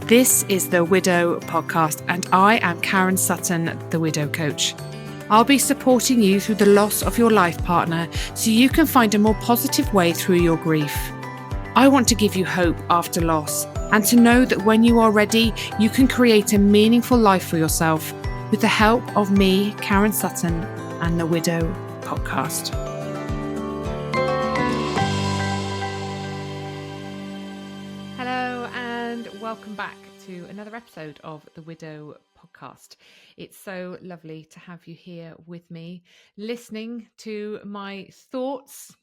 This is the Widow Podcast, and I am Karen Sutton, the Widow Coach. I'll be supporting you through the loss of your life partner so you can find a more positive way through your grief. I want to give you hope after loss and to know that when you are ready, you can create a meaningful life for yourself with the help of me, Karen Sutton, and the Widow Podcast. Hello and welcome back to another episode of the Widow Podcast. It's so lovely to have you here with me, listening to my thoughts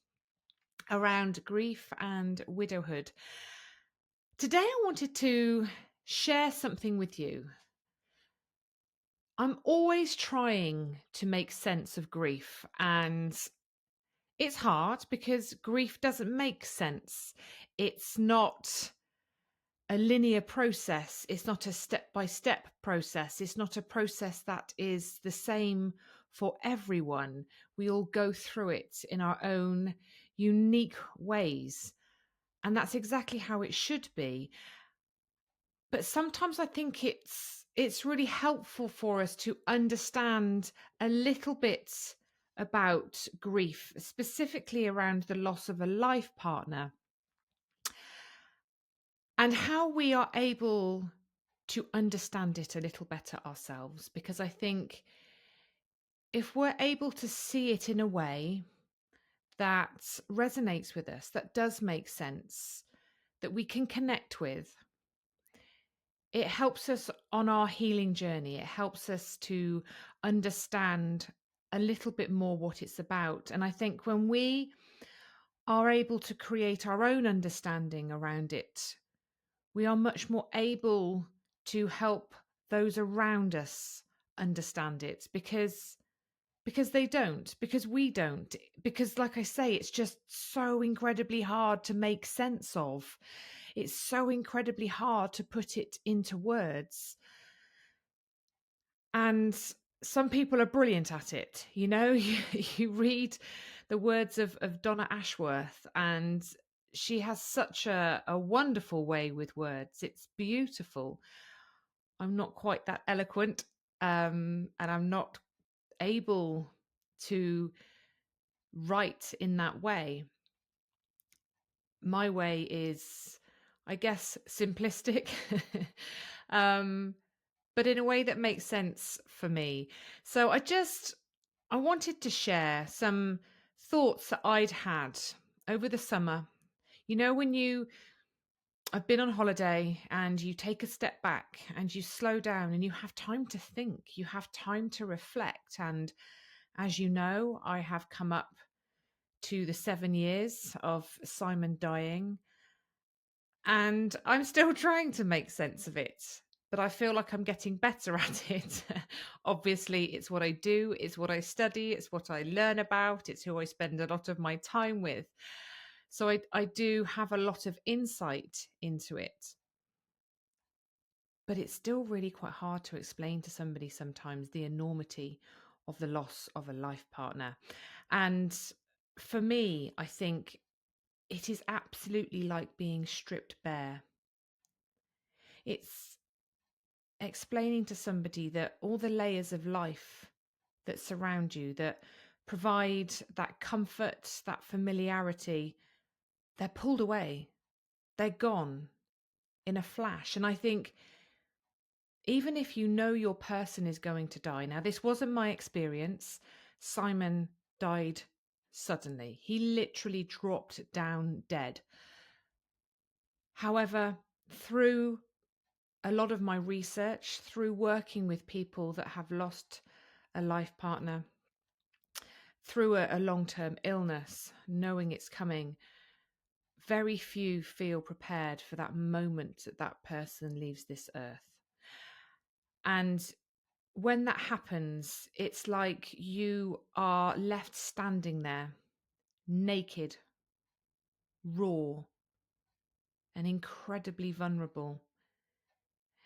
around grief and widowhood. Today I wanted to share something with you. I'm always trying to make sense of grief, and it's hard because grief doesn't make sense. It's not a linear process. It's not a step-by-step process. It's not a process that is the same for everyone. We all go through it in our own unique ways. And that's exactly how it should be. But sometimes I think it's really helpful for us to understand a little bit about grief, specifically around the loss of a life partner, and how we are able to understand it a little better ourselves. Because I think if we're able to see it in a way that resonates with us, that does make sense, that we can connect with, it helps us on our healing journey. It helps us to understand a little bit more what it's about. And I think when we are able to create our own understanding around it, we are much more able to help those around us understand it because they don't, because we don't, because like I say, it's just so incredibly hard to make sense of. It's so incredibly hard to put it into words. And some people are brilliant at it. You know, you read the words of Donna Ashworth, and she has such a wonderful way with words. It's beautiful. I'm not quite that eloquent, and I'm not able to write in that way. My way is, I guess, simplistic, but in a way that makes sense for me. So I wanted to share some thoughts that I'd had over the summer. You know, I've been on holiday and you take a step back and you slow down and you have time to think, you have time to reflect. And as you know, I have come up to the 7 years of Simon dying, and I'm still trying to make sense of it, but I feel like I'm getting better at it. Obviously, it's what I do, it's what I study, it's what I learn about, it's who I spend a lot of my time with. So I do have a lot of insight into it. But it's still really quite hard to explain to somebody sometimes the enormity of the loss of a life partner. And for me, I think it is absolutely like being stripped bare. It's explaining to somebody that all the layers of life that surround you, that provide that comfort, that familiarity, they're pulled away. They're gone in a flash. And I think even if you know your person is going to die, now this wasn't my experience. Simon died suddenly. He literally dropped down dead. However, through a lot of my research, through working with people that have lost a life partner, through a long-term illness, knowing it's coming, very few feel prepared for that moment that that person leaves this earth. And when that happens, it's like you are left standing there, naked, raw, and incredibly vulnerable.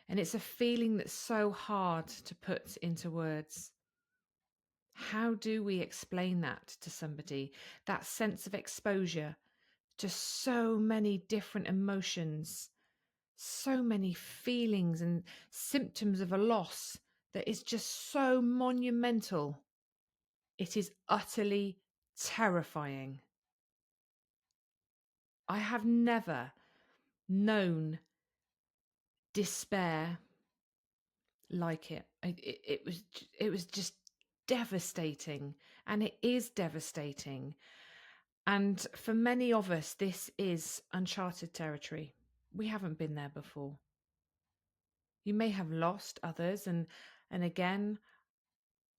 And it's a feeling that's so hard to put into words. How do we explain that to somebody? That sense of exposure to so many different emotions, so many feelings and symptoms of a loss that is just so monumental. It is utterly terrifying. I have never known despair like it. It was just devastating, and it is devastating. And for many of us, this is uncharted territory. We haven't been there before. You may have lost others, and again,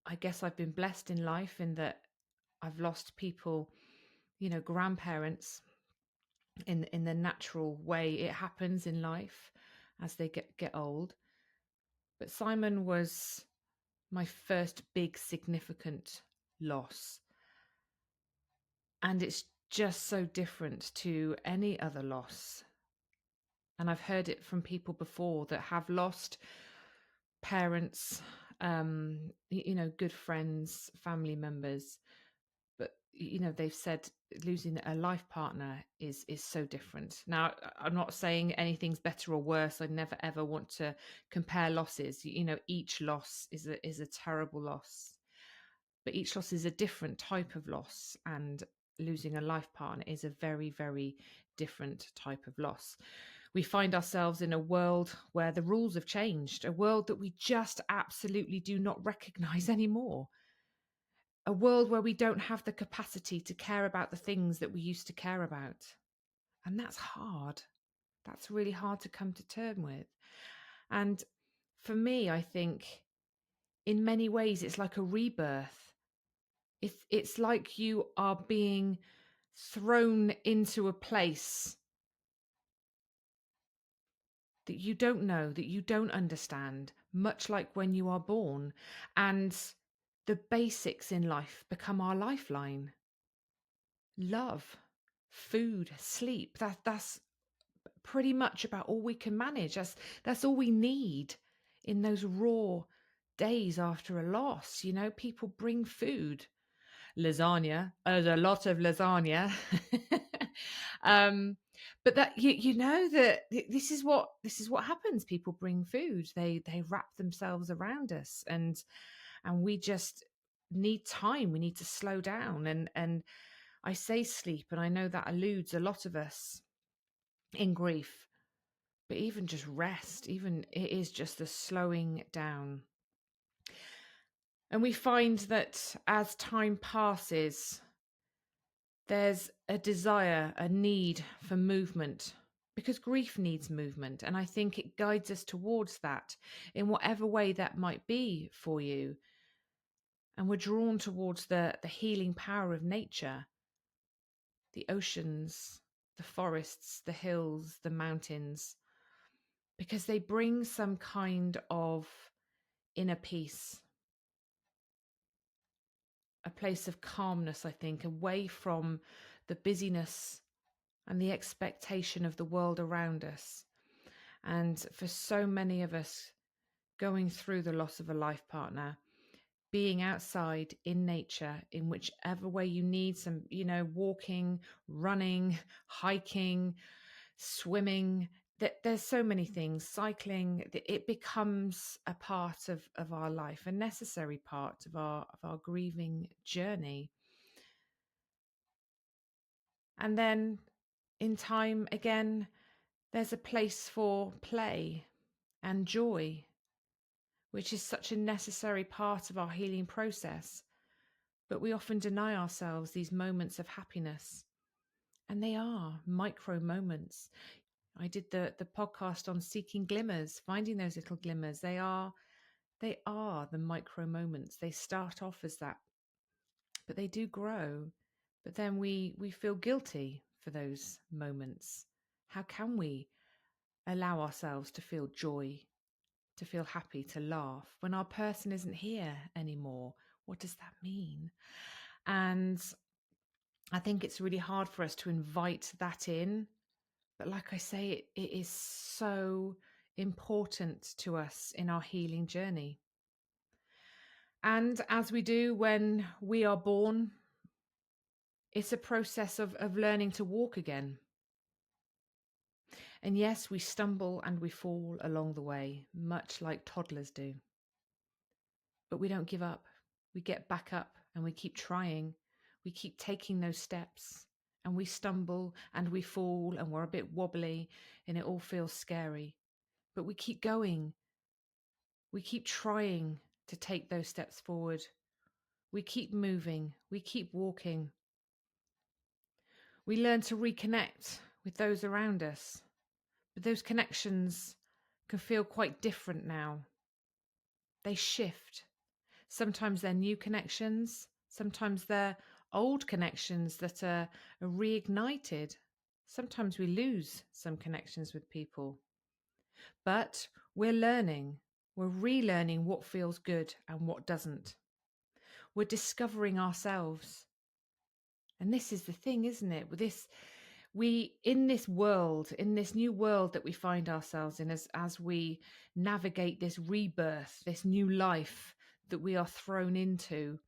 I guess I've been blessed in life in that I've lost people, grandparents in the natural way it happens in life as they get old. But Simon was my first big significant loss. And it's just so different to any other loss. And I've heard it from people before that have lost parents, good friends, family members. But, they've said losing a life partner is so different. Now, I'm not saying anything's better or worse. I never, ever want to compare losses. Each loss is a terrible loss. But each loss is a different type of loss, and losing a life partner is a very, very different type of loss. We find ourselves in a world where the rules have changed, a world that we just absolutely do not recognize anymore, a world where we don't have the capacity to care about the things that we used to care about. And that's hard. That's really hard to come to terms with. And for me, I think in many ways, it's like a rebirth. It's like you are being thrown into a place that you don't know, that you don't understand, much like when you are born. And the basics in life become our lifeline. Love, food, sleep. That's pretty much about all we can manage. That's all we need in those raw days after a loss. People bring food. Lasagna. There's a lot of lasagna. But that you know that this is what happens. People bring food. They wrap themselves around us, and we just need time. We need to slow down. And I say sleep, and I know that eludes a lot of us in grief. But even just rest, even it is just the slowing down. And we find that as time passes, there's a desire, a need for movement, because grief needs movement. And I think it guides us towards that in whatever way that might be for you. And we're drawn towards the healing power of nature, the oceans, the forests, the hills, the mountains, because they bring some kind of inner peace, a place of calmness, I think, away from the busyness and the expectation of the world around us. And for so many of us going through the loss of a life partner, being outside in nature in whichever way you need, some, walking, running, hiking, swimming, there's so many things, cycling, it becomes a part of our life, a necessary part of our grieving journey. And then in time, again, there's a place for play and joy, which is such a necessary part of our healing process. But we often deny ourselves these moments of happiness. And they are micro moments. I did the podcast on seeking glimmers, finding those little glimmers. They are the micro moments. They start off as that, but they do grow. But then we feel guilty for those moments. How can we allow ourselves to feel joy, to feel happy, to laugh when our person isn't here anymore? What does that mean? And I think it's really hard for us to invite that in. But like I say, it is so important to us in our healing journey. And as we do when we are born, it's a process of learning to walk again. And yes, we stumble and we fall along the way, much like toddlers do. But we don't give up. We get back up and we keep trying. We keep taking those steps, and we stumble and we fall and we're a bit wobbly and it all feels scary. But we keep going. We keep trying to take those steps forward. We keep moving. We keep walking. We learn to reconnect with those around us. But those connections can feel quite different now. They shift. Sometimes they're new connections. Sometimes they're old connections that are reignited. Sometimes we lose some connections with people. But we're learning. We're relearning what feels good and what doesn't. We're discovering ourselves. And this is the thing, isn't it? In this world, in this new world that we find ourselves in, as we navigate this rebirth, this new life that we are thrown into,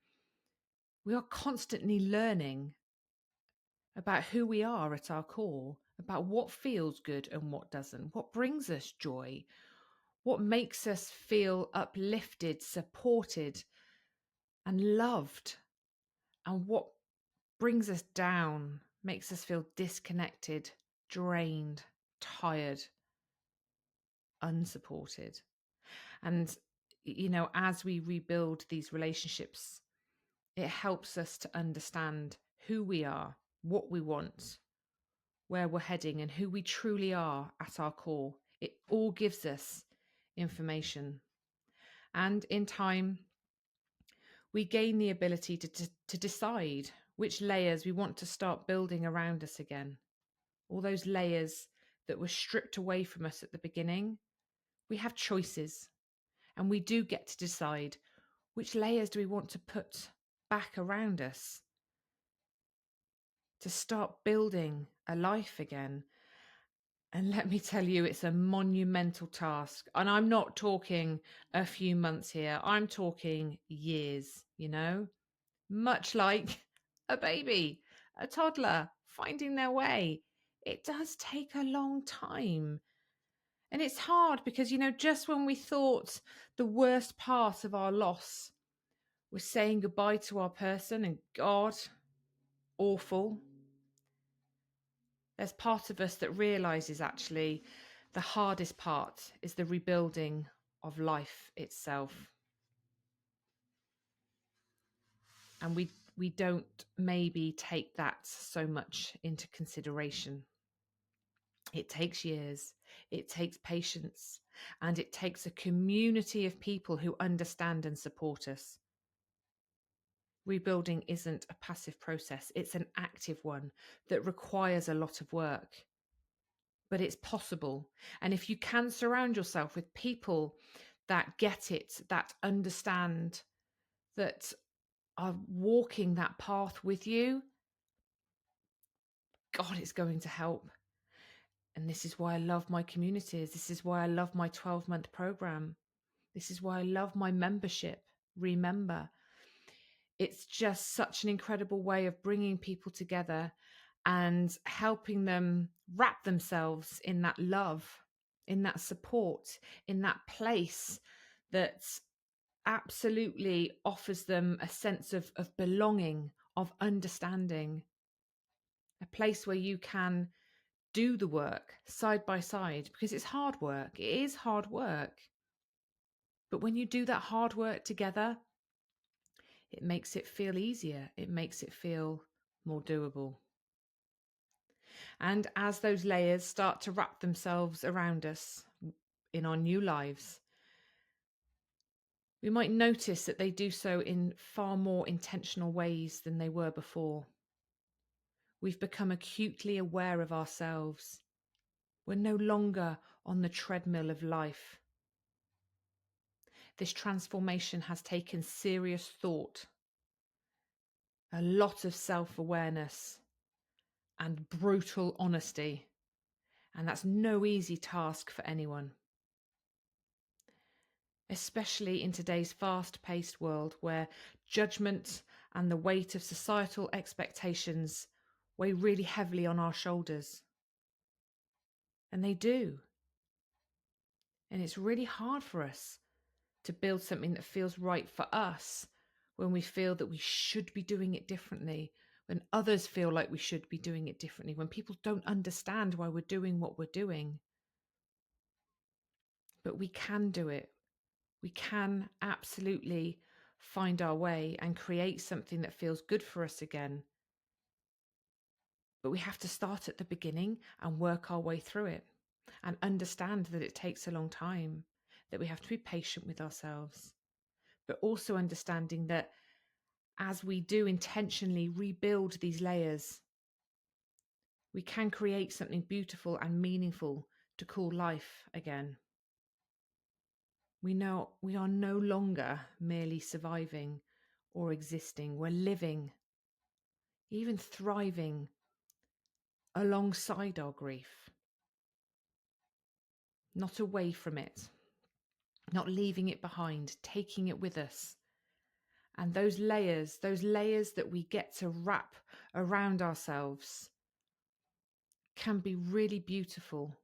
we are constantly learning about who we are at our core, about what feels good and what doesn't, what brings us joy, what makes us feel uplifted, supported, and loved, and what brings us down, makes us feel disconnected, drained, tired, unsupported. And, as we rebuild these relationships, it helps us to understand who we are, what we want, where we're heading, and who we truly are at our core. It all gives us information. And in time, we gain the ability to decide which layers we want to start building around us again. All those layers that were stripped away from us at the beginning, we have choices, and we do get to decide which layers do we want to put back around us to start building a life again. And let me tell you, it's a monumental task. And I'm not talking a few months here, I'm talking years, much like a baby, a toddler finding their way. It does take a long time. And it's hard because, just when we thought the worst part of our loss was saying goodbye to our person, and God, awful, there's part of us that realizes actually the hardest part is the rebuilding of life itself. And we don't maybe take that so much into consideration. It takes years, it takes patience, and it takes a community of people who understand and support us. Rebuilding isn't a passive process, it's an active one that requires a lot of work. But it's possible. And if you can surround yourself with people that get it, that understand, that are walking that path with you, God, it's going to help. And this is why I love my communities. This is why I love my 12-month program. This is why I love my membership. Remember, it's just such an incredible way of bringing people together and helping them wrap themselves in that love, in that support, in that place that absolutely offers them a sense of belonging, of understanding, a place where you can do the work side by side, because it's hard work. It is hard work. But when you do that hard work together, it makes it feel easier. It makes it feel more doable. And as those layers start to wrap themselves around us in our new lives, we might notice that they do so in far more intentional ways than they were before. We've become acutely aware of ourselves. We're no longer on the treadmill of life. This transformation has taken serious thought, a lot of self-awareness, and brutal honesty. And that's no easy task for anyone. Especially in today's fast-paced world where judgment and the weight of societal expectations weigh really heavily on our shoulders. And they do. And it's really hard for us to build something that feels right for us when we feel that we should be doing it differently, when others feel like we should be doing it differently, when people don't understand why we're doing what we're doing. But we can do it. We can absolutely find our way and create something that feels good for us again. But we have to start at the beginning and work our way through it and understand that it takes a long time, that we have to be patient with ourselves, but also understanding that as we do intentionally rebuild these layers, we can create something beautiful and meaningful to call life again. We know we are no longer merely surviving or existing. We're living, even thriving alongside our grief, not away from it, not leaving it behind, taking it with us. And those layers that we get to wrap around ourselves can be really beautiful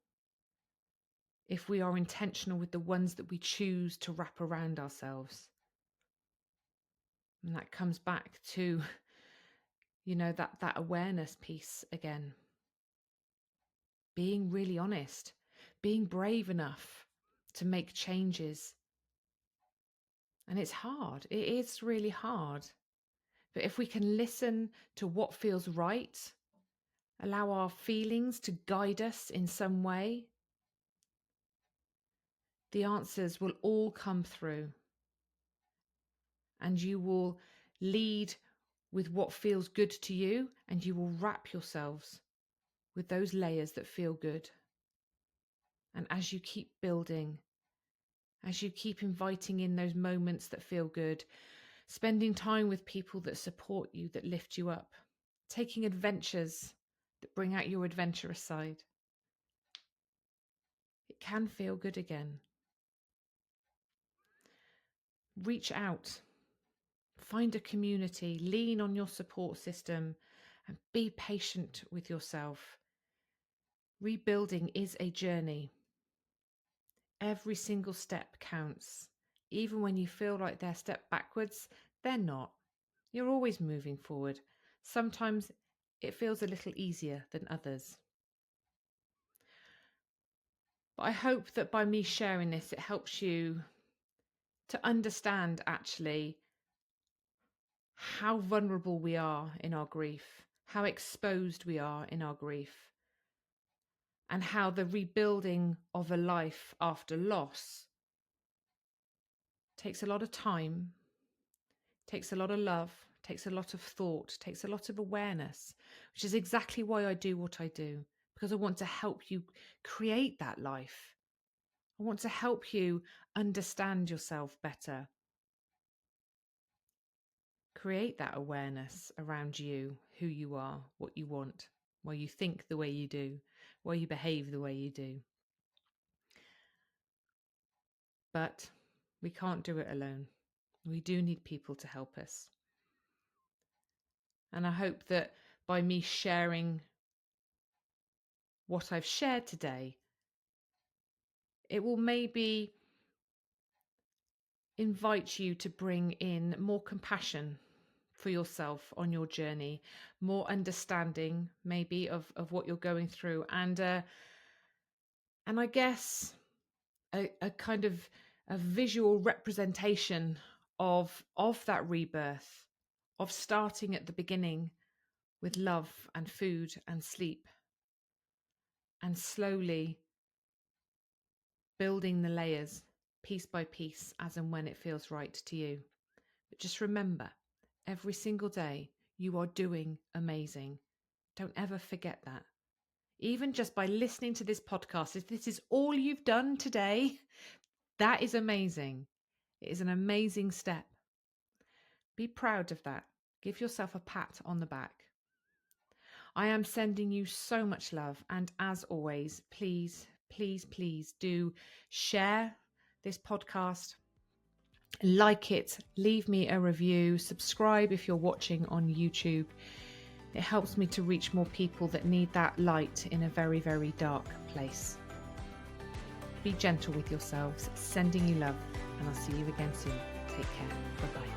if we are intentional with the ones that we choose to wrap around ourselves. And that comes back to, that awareness piece again. Being really honest, being brave enough to make changes. And it's hard. It is really hard. But if we can listen to what feels right, allow our feelings to guide us in some way, the answers will all come through. And you will lead with what feels good to you, and you will wrap yourselves with those layers that feel good. And as you keep building, as you keep inviting in those moments that feel good, spending time with people that support you, that lift you up, taking adventures that bring out your adventurous side, it can feel good again. Reach out, find a community, lean on your support system, and be patient with yourself. Rebuilding is a journey. Every single step counts. Even when you feel like they're a step backwards, they're not. You're always moving forward. Sometimes it feels a little easier than others. But I hope that by me sharing this, it helps you to understand actually how vulnerable we are in our grief, how exposed we are in our grief, and how the rebuilding of a life after loss takes a lot of time, takes a lot of love, takes a lot of thought, takes a lot of awareness, which is exactly why I do what I do, because I want to help you create that life. I want to help you understand yourself better. Create that awareness around you, who you are, what you want, why you think the way you do, why you behave the way you do. But we can't do it alone. We do need people to help us. And I hope that by me sharing what I've shared today, it will maybe invite you to bring in more compassion for yourself on your journey, more understanding maybe of what you're going through, and I guess a kind of a visual representation of that rebirth, of starting at the beginning with love and food and sleep, and slowly building the layers piece by piece as and when it feels right to you. But just remember, every single day you are doing amazing. Don't ever forget that. Even just by listening to this podcast, if this is all you've done today, that is amazing. It is an amazing step. Be proud of that. Give yourself a pat on the back. I am sending you so much love. And as always, please, please, please do share this podcast. Like it, leave me a review, subscribe if you're watching on YouTube. It helps me to reach more people that need that light in a very, very dark place. Be gentle with yourselves, sending you love, and I'll see you again soon. Take care. Bye-bye.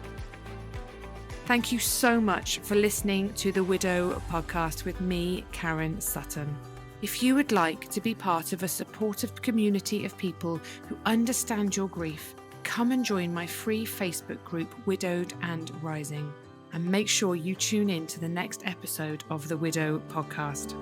Thank you so much for listening to the Widow podcast with me, Karen Sutton. If you would like to be part of a supportive community of people who understand your grief, come and join my free Facebook group, Widowed and Rising. And make sure you tune in to the next episode of the Widow podcast.